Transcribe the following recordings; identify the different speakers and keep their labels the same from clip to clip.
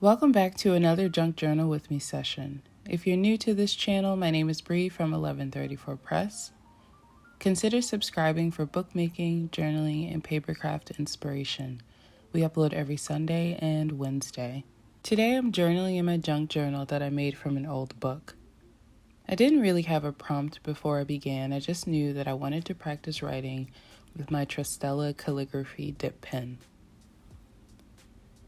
Speaker 1: Welcome back to another Junk Journal with Me session. If you're new to this channel, my name is Bree from 1134 Press. Consider subscribing for bookmaking, journaling, and papercraft inspiration. We upload every Sunday and Wednesday. Today I'm journaling in my junk journal that I made from an old book. I didn't really have a prompt before I began. I just knew that I wanted to practice writing with my Trustela calligraphy dip pen.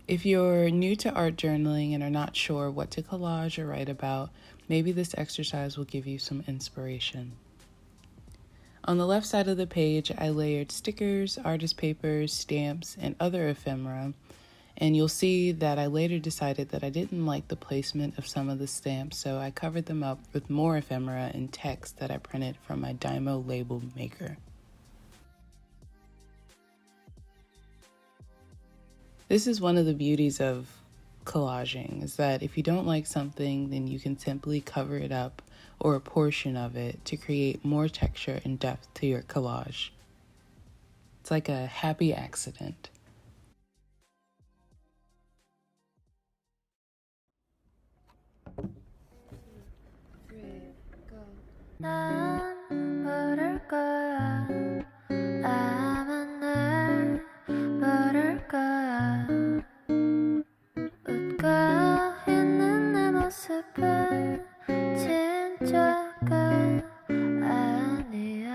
Speaker 1: If you're new to art journaling and are not sure what to collage or write about, maybe this exercise will give you some inspiration. On the left side of the page, I layered stickers, artist papers, stamps, and other ephemera, and you'll see that I later decided that I didn't like the placement of some of the stamps, so I covered them up with more ephemera and text that I printed from my Dymo label maker. This is one of the beauties of collaging, is that if you don't like something, then you can simply cover it up or a portion of it to create more texture and depth to your collage. It's like a happy accident.
Speaker 2: 난 모를 거야. 아마 날 모를 거야. 웃고 있는 내 모습은 진짜가 아니야.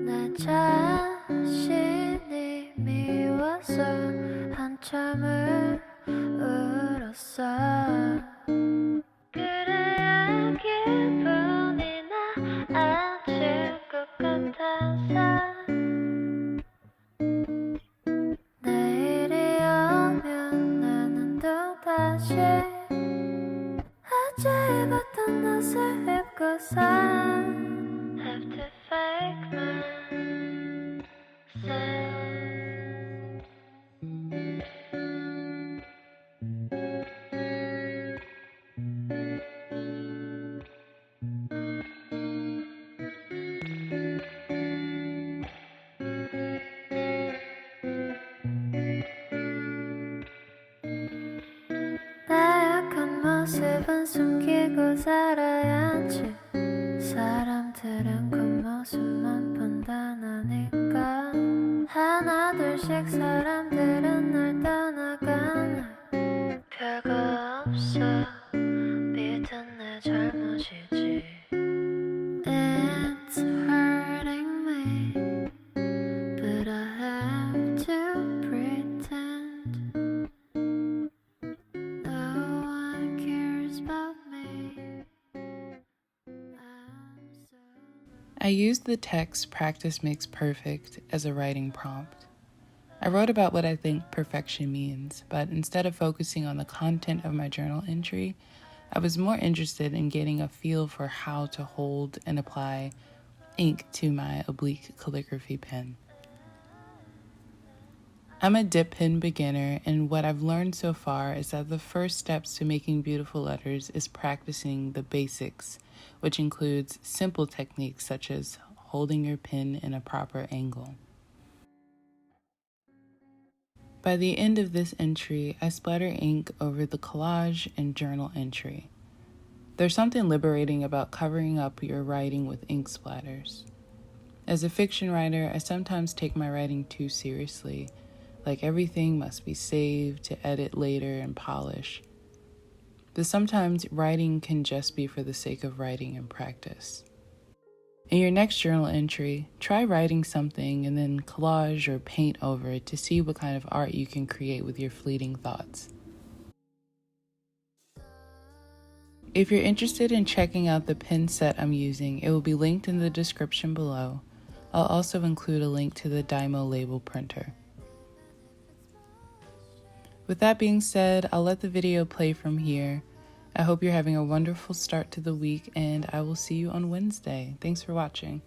Speaker 2: 내 자신이 미워서 한참을 울었어. 그래야 기분이 나아질 것 같아서 내일이 오면 나는 또다시 어제 입었던 옷을 입고서 have to fake myself. 나약한 모습은 숨기고 살아야지. 사람들은 겉모습만 판단하니까 하나 둘씩 사람들은 날 떠나가네. 별거 없어 믿은 내 잘못이지. It's hurting me but I have to pretend no one cares about me.
Speaker 1: I used the text "practice makes perfect" as a writing prompt. I wrote about what I think perfection means, but instead of focusing on the content of my journal entry, I was more interested in getting a feel for how to hold and apply ink to my oblique calligraphy pen. I'm a dip pen beginner, and what I've learned so far is that the first steps to making beautiful letters is practicing the basics, which includes simple techniques such as holding your pen in a proper angle. By the end of this entry, I splatter ink over the collage and journal entry. There's something liberating about covering up your writing with ink splatters. As a fiction writer, I sometimes take my writing too seriously, like everything must be saved to edit later and polish. But sometimes writing can just be for the sake of writing and practice. In your next journal entry, try writing something and then collage or paint over it to see what kind of art you can create with your fleeting thoughts. If you're interested in checking out the pen set I'm using, it will be linked in the description below. I'll also include a link to the Dymo label printer. With that being said, I'll let the video play from here. I hope you're having a wonderful start to the week, and I will see you on Wednesday. Thanks for watching.